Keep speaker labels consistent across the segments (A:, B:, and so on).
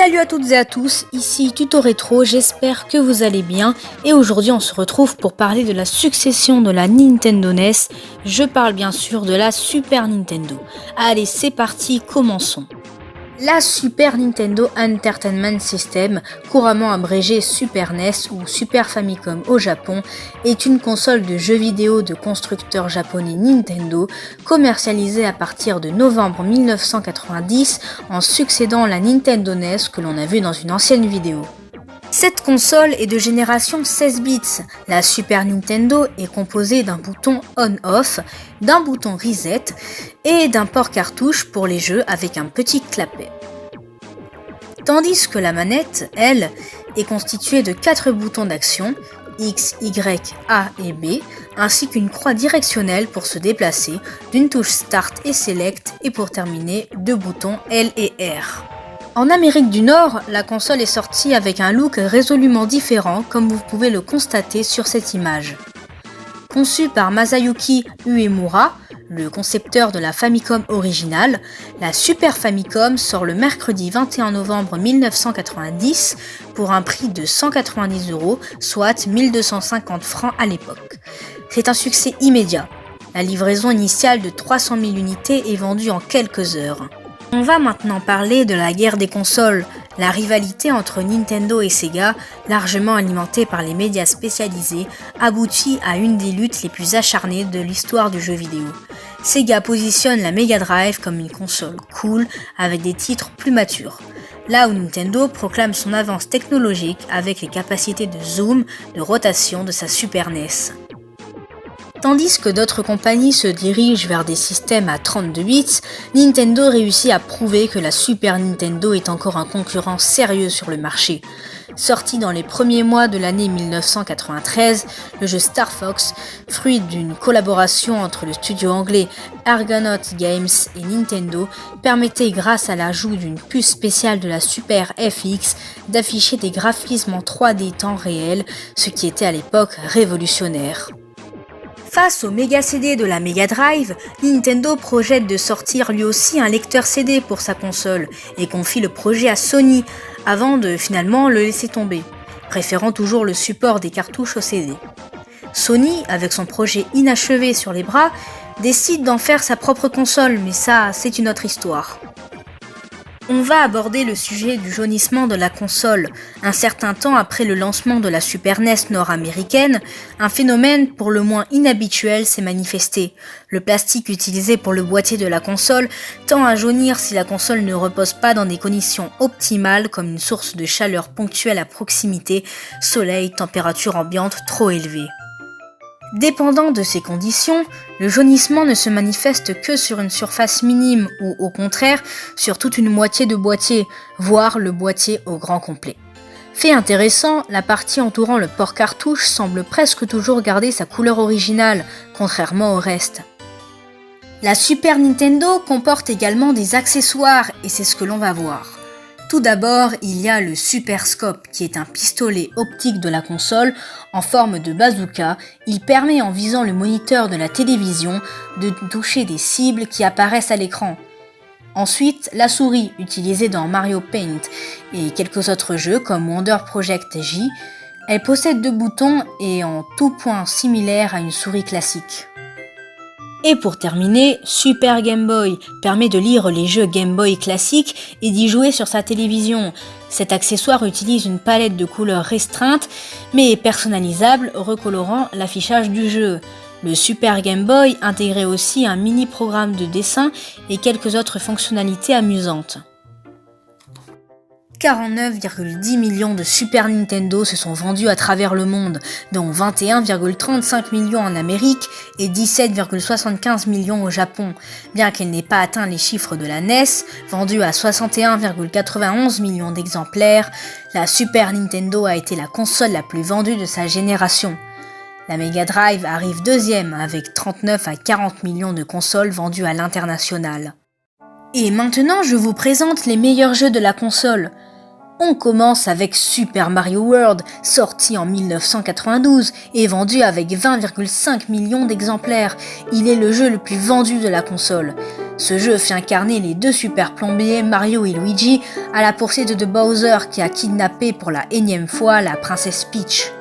A: Salut à toutes et à tous, ici Tuto Rétro, j'espère que vous allez bien et aujourd'hui on se retrouve pour parler de la succession de la Nintendo NES, je parle bien sûr de la Super Nintendo. Allez c'est parti, commençons. La Super Nintendo Entertainment System, couramment abrégée Super NES ou Super Famicom au Japon, est une console de jeux vidéo de constructeur japonais Nintendo, commercialisée à partir de novembre 1990 en succédant la Nintendo NES que l'on a vu dans une ancienne vidéo. Cette console est de génération 16 bits. La Super Nintendo est composée d'un bouton on-off, d'un bouton reset et d'un port cartouche pour les jeux avec un petit clapet. Tandis que la manette, elle, est constituée de 4 boutons d'action, X, Y, A et B, ainsi qu'une croix directionnelle pour se déplacer, d'une touche Start et Select et pour terminer, 2 boutons L et R. En Amérique du Nord, la console est sortie avec un look résolument différent comme vous pouvez le constater sur cette image. Conçue par Masayuki Uemura, le concepteur de la Famicom originale, la Super Famicom sort le mercredi 21 novembre 1990 pour un prix de 190€, soit 1250 francs à l'époque. C'est un succès immédiat. La livraison initiale de 300 000 unités est vendue en quelques heures. On va maintenant parler de la guerre des consoles, la rivalité entre Nintendo et Sega, largement alimentée par les médias spécialisés, aboutit à une des luttes les plus acharnées de l'histoire du jeu vidéo. Sega positionne la Mega Drive comme une console cool avec des titres plus matures, là où Nintendo proclame son avance technologique avec les capacités de zoom, de rotation de sa Super NES. Tandis que d'autres compagnies se dirigent vers des systèmes à 32 bits, Nintendo réussit à prouver que la Super Nintendo est encore un concurrent sérieux sur le marché. Sorti dans les premiers mois de l'année 1993, le jeu Star Fox, fruit d'une collaboration entre le studio anglais Argonaut Games et Nintendo, permettait grâce à l'ajout d'une puce spéciale de la Super FX d'afficher des graphismes en 3D temps réel, ce qui était à l'époque révolutionnaire. Face au Mega CD de la Mega Drive, Nintendo projette de sortir lui aussi un lecteur CD pour sa console et confie le projet à Sony avant de finalement le laisser tomber, préférant toujours le support des cartouches au CD. Sony, avec son projet inachevé sur les bras, décide d'en faire sa propre console, mais ça, c'est une autre histoire. On va aborder le sujet du jaunissement de la console. Un certain temps après le lancement de la Super NES nord-américaine, un phénomène pour le moins inhabituel s'est manifesté. Le plastique utilisé pour le boîtier de la console tend à jaunir si la console ne repose pas dans des conditions optimales comme une source de chaleur ponctuelle à proximité, soleil, température ambiante trop élevée. Dépendant de ces conditions, le jaunissement ne se manifeste que sur une surface minime ou au contraire sur toute une moitié de boîtier, voire le boîtier au grand complet. Fait intéressant, la partie entourant le port cartouche semble presque toujours garder sa couleur originale, contrairement au reste. La Super Nintendo comporte également des accessoires et c'est ce que l'on va voir. Tout d'abord, il y a le Super Scope qui est un pistolet optique de la console en forme de bazooka. Il permet en visant le moniteur de la télévision de toucher des cibles qui apparaissent à l'écran. Ensuite, la souris utilisée dans Mario Paint et quelques autres jeux comme Wonder Project J. Elle possède 2 boutons et en tout point similaire à une souris classique. Et pour terminer, Super Game Boy permet de lire les jeux Game Boy classiques et d'y jouer sur sa télévision. Cet accessoire utilise une palette de couleurs restreinte mais est personnalisable, recolorant l'affichage du jeu. Le Super Game Boy intégrait aussi un mini programme de dessin et quelques autres fonctionnalités amusantes. 49,10 millions de Super Nintendo se sont vendus à travers le monde, dont 21,35 millions en Amérique et 17,75 millions au Japon. Bien qu'elle n'ait pas atteint les chiffres de la NES, vendue à 61,91 millions d'exemplaires, la Super Nintendo a été la console la plus vendue de sa génération. La Mega Drive arrive deuxième avec 39 à 40 millions de consoles vendues à l'international. Et maintenant, je vous présente les meilleurs jeux de la console. On commence avec Super Mario World, sorti en 1992 et vendu avec 20,5 millions d'exemplaires. Il est le jeu le plus vendu de la console. Ce jeu fait incarner les deux super plombiers Mario et Luigi à la poursuite de Bowser qui a kidnappé pour la énième fois la princesse Peach.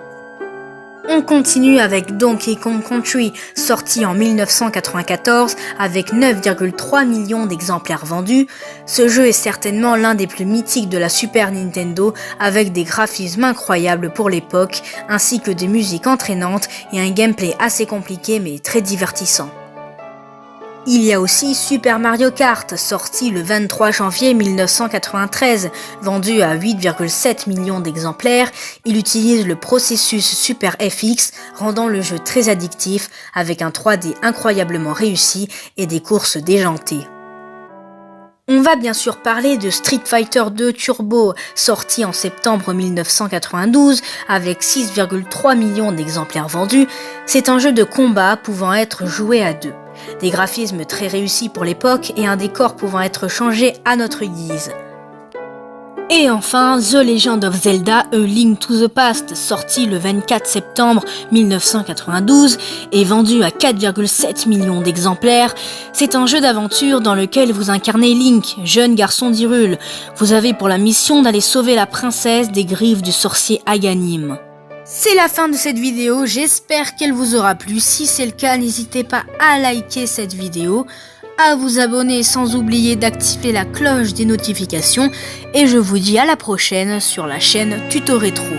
A: On continue avec Donkey Kong Country, sorti en 1994 avec 9,3 millions d'exemplaires vendus. Ce jeu est certainement l'un des plus mythiques de la Super Nintendo avec des graphismes incroyables pour l'époque ainsi que des musiques entraînantes et un gameplay assez compliqué mais très divertissant. Il y a aussi Super Mario Kart, sorti le 23 janvier 1993, vendu à 8,7 millions d'exemplaires. Il utilise le processus Super FX, rendant le jeu très addictif, avec un 3D incroyablement réussi et des courses déjantées. On va bien sûr parler de Street Fighter 2 Turbo, sorti en septembre 1992 avec 6,3 millions d'exemplaires vendus. C'est un jeu de combat pouvant être joué à deux. Des graphismes très réussis pour l'époque et un décor pouvant être changé à notre guise. Et enfin, The Legend of Zelda A Link to the Past, sorti le 24 septembre 1992 et vendu à 4,7 millions d'exemplaires. C'est un jeu d'aventure dans lequel vous incarnez Link, jeune garçon d'Hyrule. Vous avez pour la mission d'aller sauver la princesse des griffes du sorcier Aghanim. C'est la fin de cette vidéo, j'espère qu'elle vous aura plu. Si c'est le cas, n'hésitez pas à liker cette vidéo, à vous abonner sans oublier d'activer la cloche des notifications et je vous dis à la prochaine sur la chaîne Tuto Rétro.